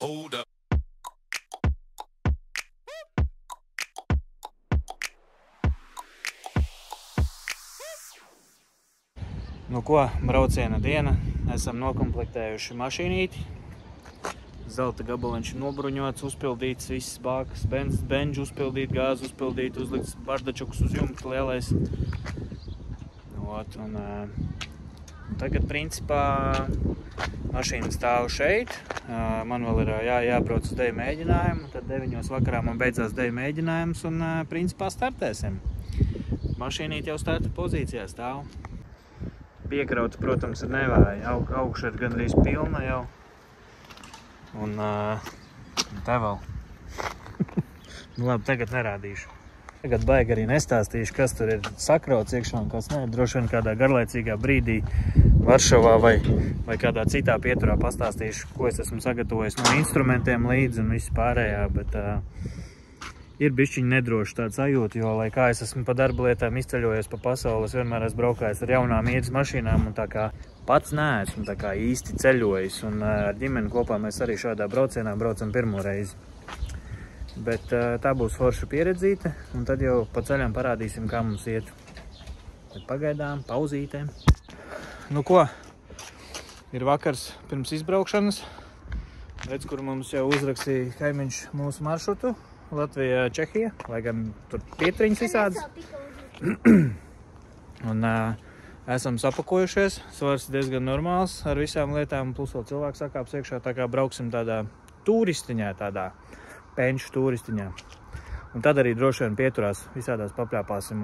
Hold up. Nu ko, brauciena diena. Esam nokomplektējuši mašīnīti. Zelta gabaliņš nobruņots, uzpildīts, viss bākas, benžu uzpildīt, gāzi uzpildīt, uzlikts bardačuks uz jumta lielais. Un tagad, principā, mašīna stāv šeit. Man vēl ir jābrauc uz deju mēģinājumu. Tad 9 vakarā man beidzās deju mēģinājums un, principā, startēsim. Mašīnīt jau starta pozīcijā stāv. Piekrauts, protams, ir nevāja. Augša ir gandrīz pilna jau. Un te vēl. Nu labi, tagad nerādīšu. Tagad baigi arī nestāstīšu, kas tur ir sakrauts iekšā un kas ne. Droši vien kādā garlaicīgā brīdī Varšavā vai kādā citā pieturā pastāstīšu, ko es esmu sagatavojis no instrumentiem līdzi un viss pārējā, bet ir bišķiņ nedroši tāds sajūta, jo, lai kā es esmu pa darba lietām izceļojies pa pasauli, es vienmēr esmu braukājis ar jaunām īres mašīnām un tā kā pats neesmu tā kā īsti ceļojis un ar ģimeni kopā mēs arī šādā braucienā braucam pirmo reizi. Bet tā būs forša pieredzīte, un tad jau pa ceļam parādīsim, kā mums iet. Bet pagaidām, pauzītēm. Nu ko, ir vakars pirms izbraukšanas. Redz, kur mums jau uzrakstīja kaimiņš mūsu maršrutu. Latvija, Čehija, lai gan tur pietriņas visādas. Un esam sapakojušies, svars diezgan normāls ar visām lietām, plus vēl cilvēks sakāps iekšā, tā kā brauksim tādā turistiņā, tādā penču turistiņā. Un tad arī droši vien pieturās visādās papļāpāsim,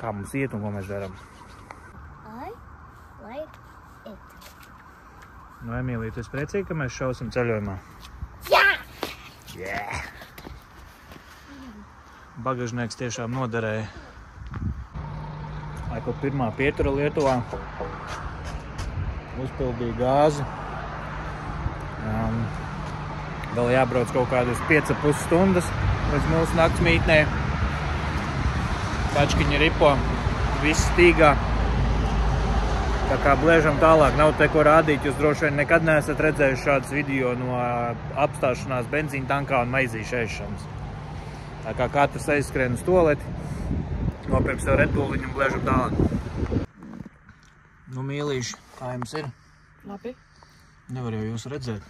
kā mums iet un ko mēs darām. I like it. Nu, Emīlija, tu esi priecīga, ka mēs šausim ceļojumā? Jā! Yeah! Bagažnieks tiešām noderēja. Lai kaut pirmā pietura Lietuvā uzpildīja gāzi. Vēl jābrauc kaut kādus 5,5 stundas līdz mūsu naktsmītnē. Tačkiņi ripo, viss stīgā. Tā kā blēžam tālāk, nav te ko rādīt. Jūs droši vien nekad neesat redzējuši šādus video no apstāšanās benzīna tankā un maizīšu ēšanas. Tā kā katrs aizskrien uz toleti, nopirks sev Red Bulliņu un blēžam tālāk. Nu, mīlīši, kā jums ir? Labi. Nevar jau jūs redzēt.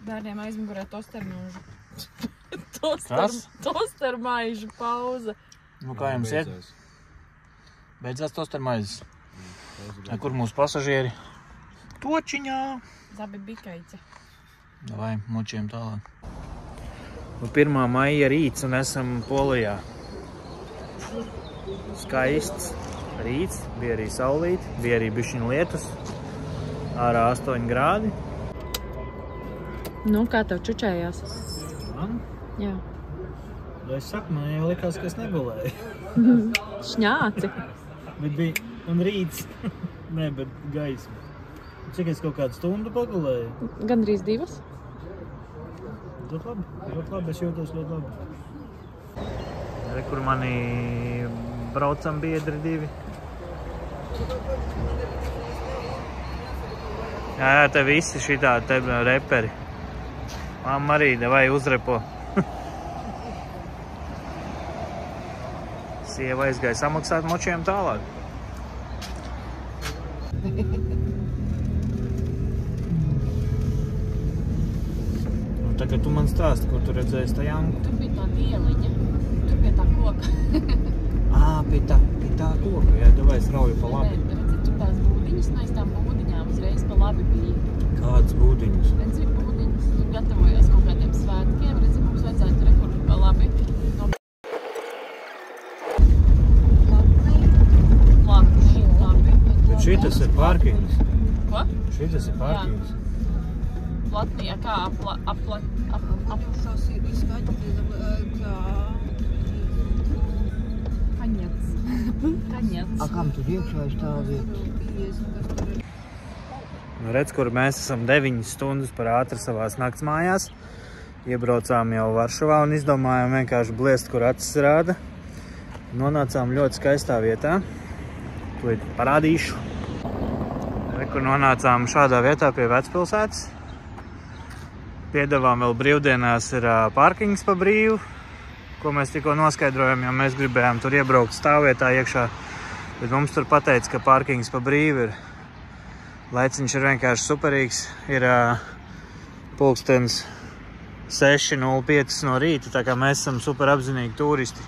Bērniem aizmugurē tostermaižu. Kas? Tostermaižu pauze. Nu, kā jums iet? Beidzās tostermaizes. Kur mūsu pasažieri? Točiņā! Zabi bikaice. Davai, močiem tālāk. 1. maija rīts un esam Polijā. Skaists rīts, bija arī saulīt, bija arī bišķiņ lietus. Ārā 8 grādi. Nu, kā tev čučējās? Man? Jā. Es saku, man jau likās, ka es negulēju. Šņāci. Bet bija un rīts. Nē, bet gaisma. Cik es kaut kādu stundu pagulēju? Gandrīz 2. Ļoti labi, es jūtos ļoti labi. Re, kur mani braucam biedri 2. Jā, te visi šitā te reperi. Mamma arī, vai uzrepo. Sieva aizgāja samaksāt močiem tālāk. Un tagad tu man stāsti, kur tu redzēji Stajanku? Tur bija tā ieliņa. Tur pie tā koka. Pie tā koka, jā, davai strauju pa labi. Redzi, tur tās būdiņas, un aiz tām būdiņām uzreiz pa labi bija. Kādas būdiņas? Redzi, būdiņas. Tur gatavojās kaut kādiem svētkiem. Redzi, mums vajadzētu rekur pa labi. Labi. Bet šitas ir parkings. Ko? Šitas ir parkings. Platnija kā Kaņets. A kam tur iekšā ir tā vieta? Nu, redz, kur mēs esam 9 stundas par ātri savās nakts mājās. Iebraucām jau Varšavā un izdomājām vienkārši bliest, kur acis rāda. Nonācām ļoti skaistā vietā. To parādīšu. Re, kur nonācām šādā vietā pie Vecpilsētas. Piedāvām vēl brīvdienās ir parkings pa brīvu, ko mēs tikko noskaidrojam, jo mēs gribējām tur iebraukt stāvvietā iekšā, bet mums tur pateica, ka parkings pa brīvu ir. Laiciņš ir vienkārši superīgs, ir pulkstens 6:05 no rīta, tā kā mēs esam super apzinīgi turisti.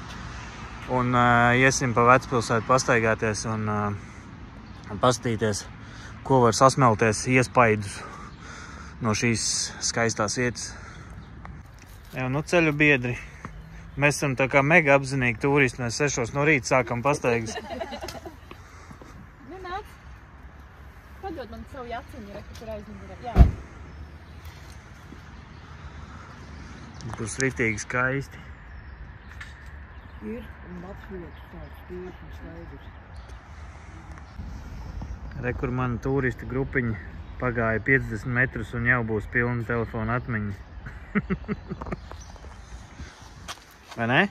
Un iesim pa Vecpilsētu pastaigāties un paskatīties, ko var sasmelties iespaidus no šīs skaistās vietas. Jā, nu ceļu biedri. Mēs esam tā kā mega apzinīgi turisti, mēs 6 no rīta sākam pastaigas. Nenāc. Padod man savu jaciņu, kur aizmugurē. Jā. Būs ritīgi skaisti. Ir un labs vietas tāds tīrs un skaidrs. Re, kur mana turisti grupiņa pagāja 50 metrus un jau būs pilna telefona atmiņa. Vai ne?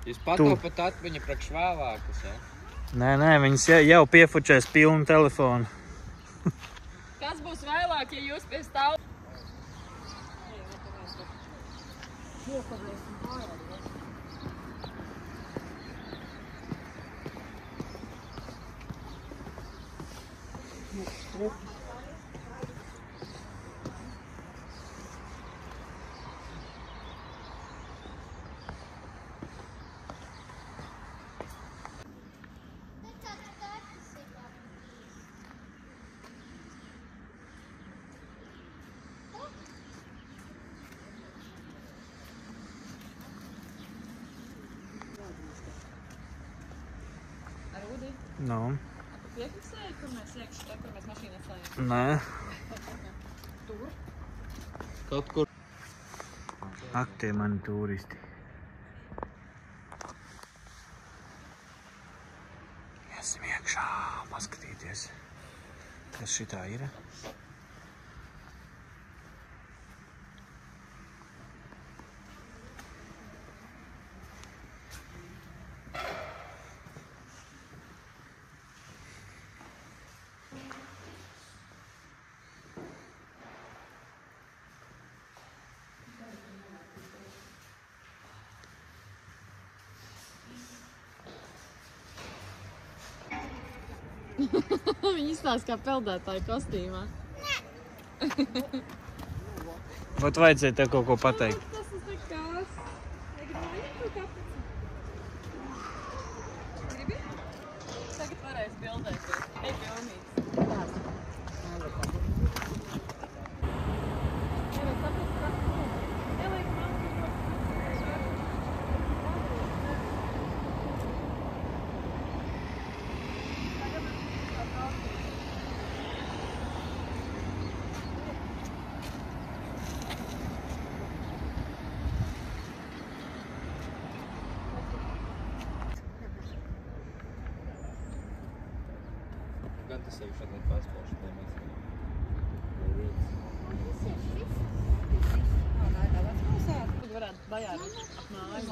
Jūs pataupat atmiņu priekš vēlākus, ja? Nē, viņas jau piefučēs pilnu telefonu. Kas būs vēlāk, ja jūs pie stāv? Nu, Piefiksēji, kur mēs iekšā, kur mēs mašīnā slējam? nē. Tur? Kaut kur. Ak, tie mani turisti. Iesim iekšā, paskatīties, kas šitā ir. Viņi izstāsta kā peldētāji kostīmā. Vat vajadzēja tev kaut ko pateikt. Tas ir nekās. Negribu kaut kāpēc. Gribi? Tagad varēs bildēties. Ej, pilnīgs. Gan tas sevi šodien pārspaušu tēmēs. Tad varētu bajāri apmāju.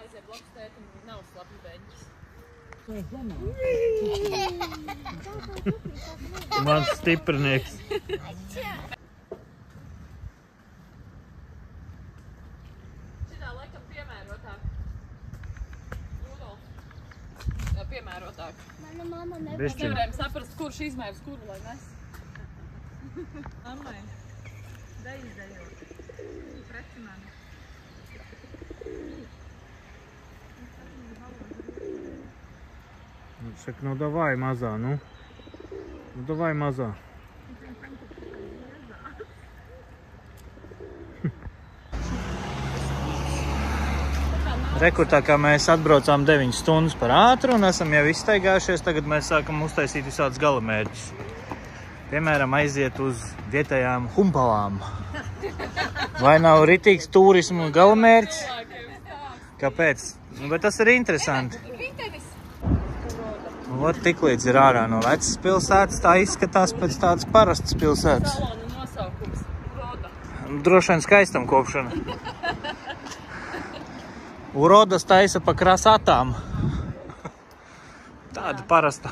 Aiziet blakus tētim, nav slapju beņķis. Mans stiprinieks. Šitā laikam piemērotāk. Rudolf. Jā, piemērotāk. Mana mamma Mēs Bišķiņ. nevarējām saprast, kurš izmērs kuru, lai nes. Mammai. Deizdejot. Preci mani. Saka, nu davai mazā, nu. Nu davai mazā. Rekur, tā kā mēs atbraucām 9 stundas par ātru un esam jau izstaigājušies, tagad mēs sākam uztaisīt visādus galamērķus. piemēram, aiziet uz vietējām humpalām. Vai nav ritīgs turismu galamērķis? Kāpēc? Nu, bet tas ir interesanti. Ot, tiklīdz ir ārā no vecas pilsētas, tā izskatās pēc tādas parastas pilsētas. Salona nosaukums. Uroda. Droši vien skaistam kopšana. Urodas taisa pa krasatām. Tāda parasta.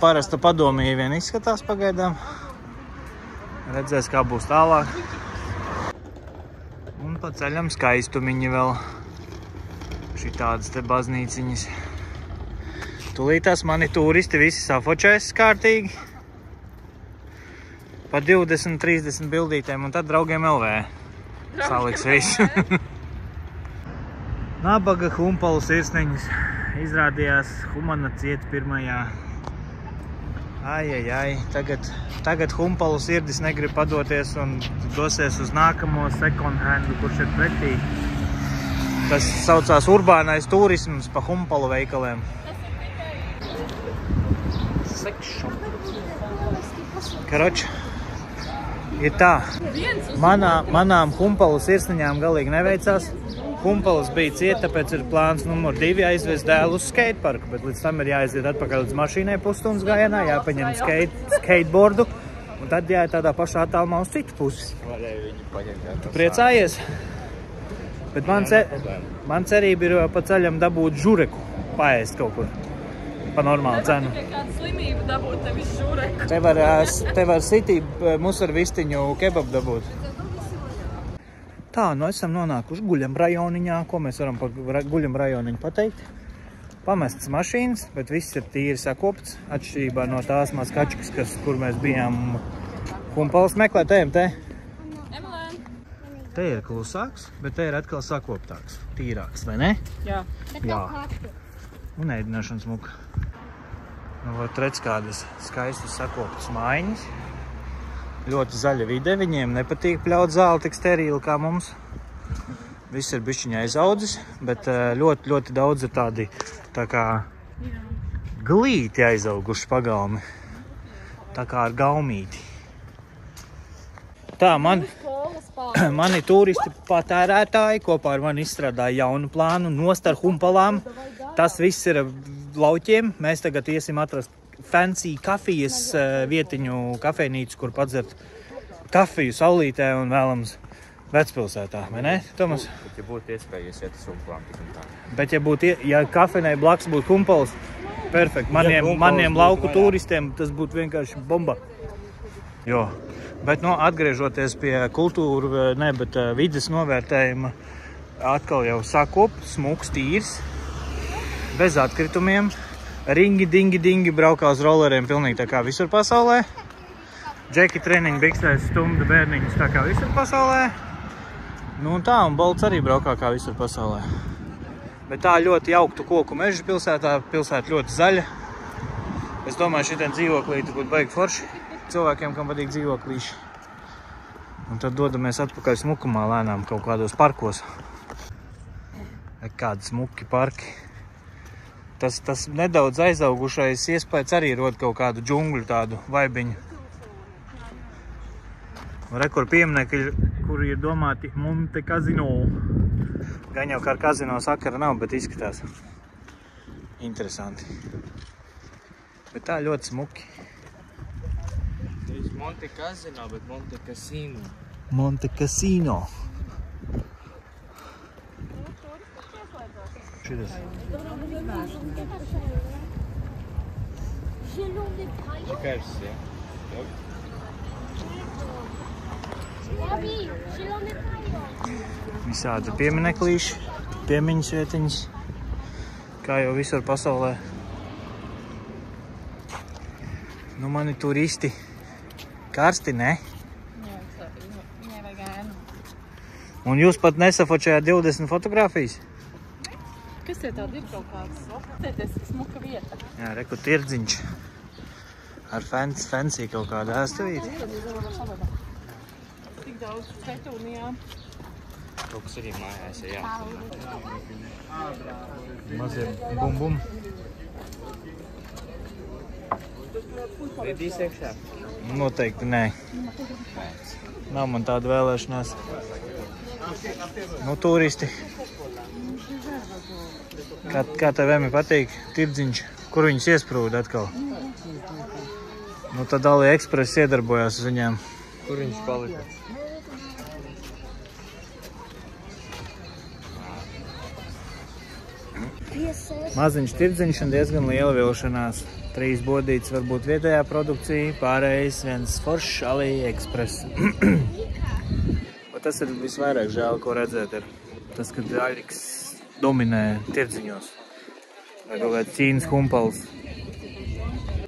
Parasta padomīja vien izskatās pagaidām. Redzēs, kā būs tālāk. Un pa ceļam skaistumiņi vēl. Šitādas te baznīciņas. Tūlītās mani turisti visi safočēs kārtīgi. Pa 20-30 bildītēm un tad draugiem LV. Saliks visu. Nabaga humpalu sirsniņas. Izrādījās humana cieta pirmajā. Ai. Tagad humpalu sirdis negrib padoties un dosies uz nākamo second handu, kurš ir pretī. Tas saucās urbānais turisms pa humpalu veikaliem. Karoči, ir tā. Manām humpalu sirsniņām galīgi neveicās. Humpalas bija cieta, tāpēc ir plāns numur 2 aizvest dēlu uz skateparku, bet līdz tam ir jāaiziet atpakaļ līdz mašīnai pusstundas gājienā, jāpaņem skateboardu, un tad jāiet tādā pašā attālumā uz citu pusi. Tu priecājies? Bet man cerība ir pa ceļam dabūt žureku, paēst kaut kur pa normālu cenu. Kāda slimība dabūt tevis žureku? Te var sitī musar vistiņu kebabu dabūt. Tā, nu esam nonākuši guļam rajoniņā. Ko mēs varam par guļam rajoniņu pateikt? Pamestas mašīnas, bet viss ir tīri sakopts. Atšķirībā no tās mazkačikas, kur mēs bijām humpalas meklēt. Ejam te. Te ir klusāks, bet te ir atkal sakoptāks. Tīrāks, vai ne? Jā. Jā. Un ēdināšanas muka. Redz kādas skaistas sakoptas mājiņas. Ļoti zaļa vide, viņiem nepatīk pļaut zāli tik sterīli kā mums. Viss ir bišķiņā aizaudzis, bet ļoti daudz ir tādi tā kā glīti aizauguši pagalmi. Tā kā ar gaumīti. Tā, mani turisti patērētāji kopā ar mani izstrādāja jaunu plānu nost ar humpalām. Tas viss ir lauķiem. Mēs tagad iesim atrast fancy kafijas vietiņu, kafejnīcu, kur padzert kafiju saulītē un vēlams vecpilsētā, vai ne, Tomas? Bet, ja būtu iespējas iet uz humpalām, tik un tā. Bet, ja kafejnei blaks būtu humpalas, perfekt. Maniem lauku turistiem tas būtu vienkārši bomba. Jo. Bet, atgriežoties pie kultūra, bet vides novērtējuma, atkal jau sakop, smuks, tīrs, bez atkritumiem. Ringi, dingi, braukā uz rolleriem pilnīgi tā kā visur pasaulē. Džeki treniņu biksēs stumda bērniņus tā kā visur pasaulē. Nu un tā, un Bolts arī braukā kā visur pasaulē. Bet tā ļoti jauktu koku meža pilsētā, pilsēta ļoti zaļa. Es domāju, šitien dzīvoklīti būtu baigi forši cilvēkiem, kam patīk dzīvoklīši. Un tad dodamies atpakaļ smukumā lēnām kaut kādos parkos. Kādi smuki parki. Tas nedaudz aizaugušais iespējas arī rod kaut kādu džungļu tādu vaibiņu. Rekur pieminekļi, kuri ir domāti Monte Casino. Gan jau kā ar kazino sakara nav, bet izskatās interesanti. Bet tā ļoti smuki. Nevis Monte Casino, bet Monte Casino. Monte Casino. Šitas. Čekājušas, jā? Visādi piemineklīši, piemiņas vietiņas, kā jau visur pasaulē. Nu, mani turisti karsti, ne? Viņai vajag ēnu. Un jūs pat nesafočējāt 20 fotogrāfijas? Kas tie tādi ir kaut kāds? Tēties, smuka vieta. Jā, reku tirdziņš. Ar fancy kaut kādu ēstuvīti. Tik daudz petūnijām. Kaut kas arī mājās, jā. Mazie bum-bum. Lidīs iekšā. Noteikti nē. Nav man tāda vēlēšanās. Nu, turisti. Kā tev Emi patīk? Tirdziņš. Kur viņus iesprūda atkal? Nu, tad AliExpress iedarbojās uz viņiem. Kur viņš palika? Maziņš tirdziņš un diezgan liela vilšanās. 3 bodītes varbūt vietējā produkcija, pārējais viens foršs AliExpress. Tas ir visvairāk žēl, ko redzēt ir. Tas, kad Aļiks dominē tirdziņos. Vai kaut kāds Ķīnas humpals.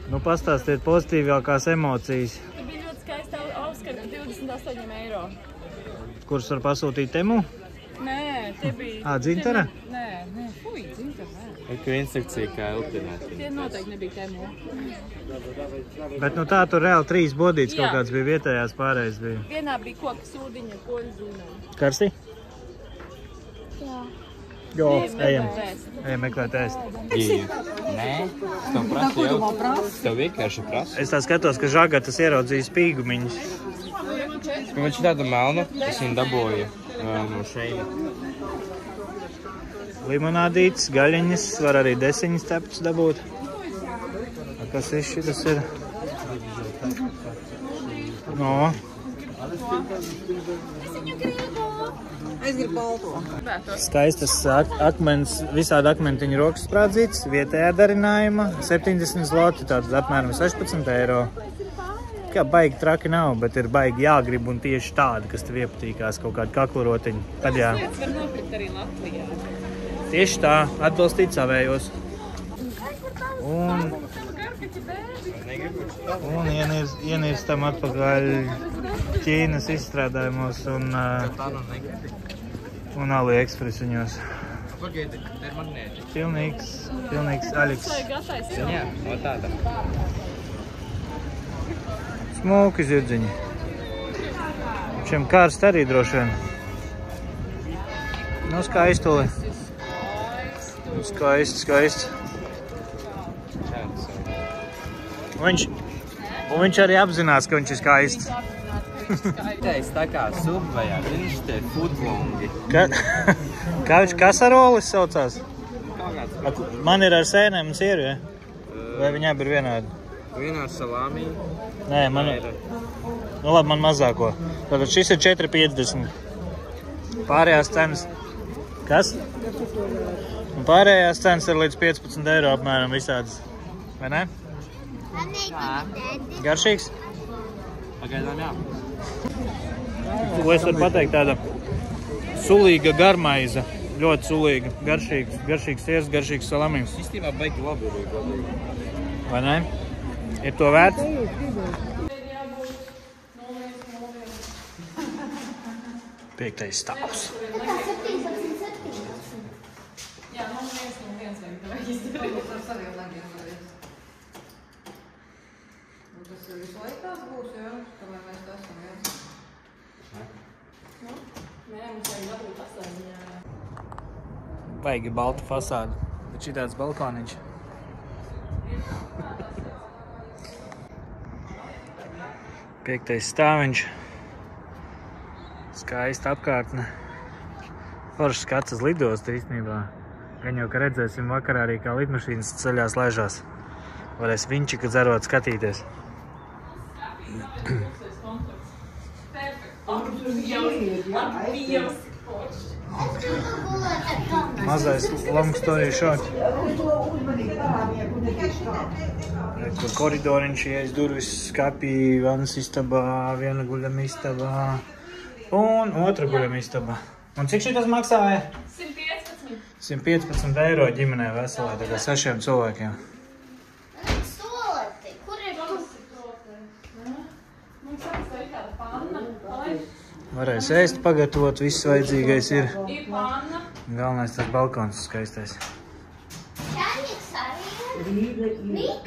Nu, pastāstiet pozitīvākās emocijas. Tur bija ļoti skaista auskara par 28 eiro. Kurus var pasūtīt Temu? Nē, te bija... Dzintara? Nē, fuj, dzintara, nē. Eka instrukcija kā eltināt. Tie noteikti nebija Temu. Bet nu tā tur reāli 3 bodītes kaut kāds bija vietējās, pārējais bija. Vienā bija koka sūdiņa, poļu zīmēm. Karsti? Jā. Jo, ejam Meklēt ēst. Nē, es tev prasu jau. Tev vienkārši prasu. Es tā skatos, ka Žagatas ieraudzīja spīgumiņus. Viņš tāda melna, es viņu dabūju no šeima. Limonādītes, gaļiņas, var arī desiņas tepus dabūt. Kas ir šitas ir? No. Es gribu balto. Skaistas akmens, visādi akmentiņu rokas sprādzītes, vietējā darinājuma, 70 zloti, tātad apmēram 16 eiro. Kā baigi traki nav, bet ir baigi jāgrib un tieši tādi, kas tev iepatīkās, kaut kādi kaklurotiņi. Tad jā. lietas var nopirkt arī Latvijā. Tieši tā, atbalstīt savējos. Un ienirstam atpakaļ Ķīnas izstrādājumos un AliExpress viņos. Pagaidi, te ir magnēti. Pilnīgs Aļiks. Jā, no tāda. Smuki zirdziņi. Šiem kārst arī droši vien. Nu, skaistuli. Skaists. Un viņš arī apzinās, ka viņš ir skaists. Teiks tā kā Subvajā, viņš te footlongi. Kā viņš kasarolis saucās? Man ir ar sēnēm un sieru, ja? Vai viņi abi ir vienādi? Vienā ar salāmī. Nē, man ir. Nu labi, man mazāko. Tātad šis ir 4,50. Pārējās cenas. Kas? Un pārējās cenas ir līdz 15 eiro apmēram visādas. Vai ne? Garšīgs? Pagaidām jā. Ko es varu pateikt, tāda sulīga garmaiza. Ļoti sulīga. Garšīgs siers, garšīgs salamīms. Īstībā baigi labi ir. Vai ne? Ir to vērts? Piektais stāvs. Jā, man viens vajag izdarīt. Tas visu laiku tās būs, jā? Kamēr mēs tā esam viens. Nē, mums vajag dabūt fasādiņā. Baigi balta fasāde. Bet šitāds balkoniņš. Piektais stāviņš. Skaista apkārtne. Foršs skats uz lidostu īstenībā. Gan jau, ka redzēsim vakarā arī, kā lidmašīnas ceļās laižās. Varēs Vinčika dzerot skatīties. Mazais long story short. Kur koridoriņš ieiz durvis, skapī, vannas istabā, viena guļama istabā un otra guļama istabā. Un cik šitas maksāja? 115. 115 eiro ģimenē veselē, tā kā 6 cilvēkiem. Stoleti, kur ir tu? Mums saka, ir tāda panna. Varēs ēst, pagatavot, viss vajadzīgais ir. Ir panna. Galvenais tas balkons skaistais. Čaņiks arī ir. Mika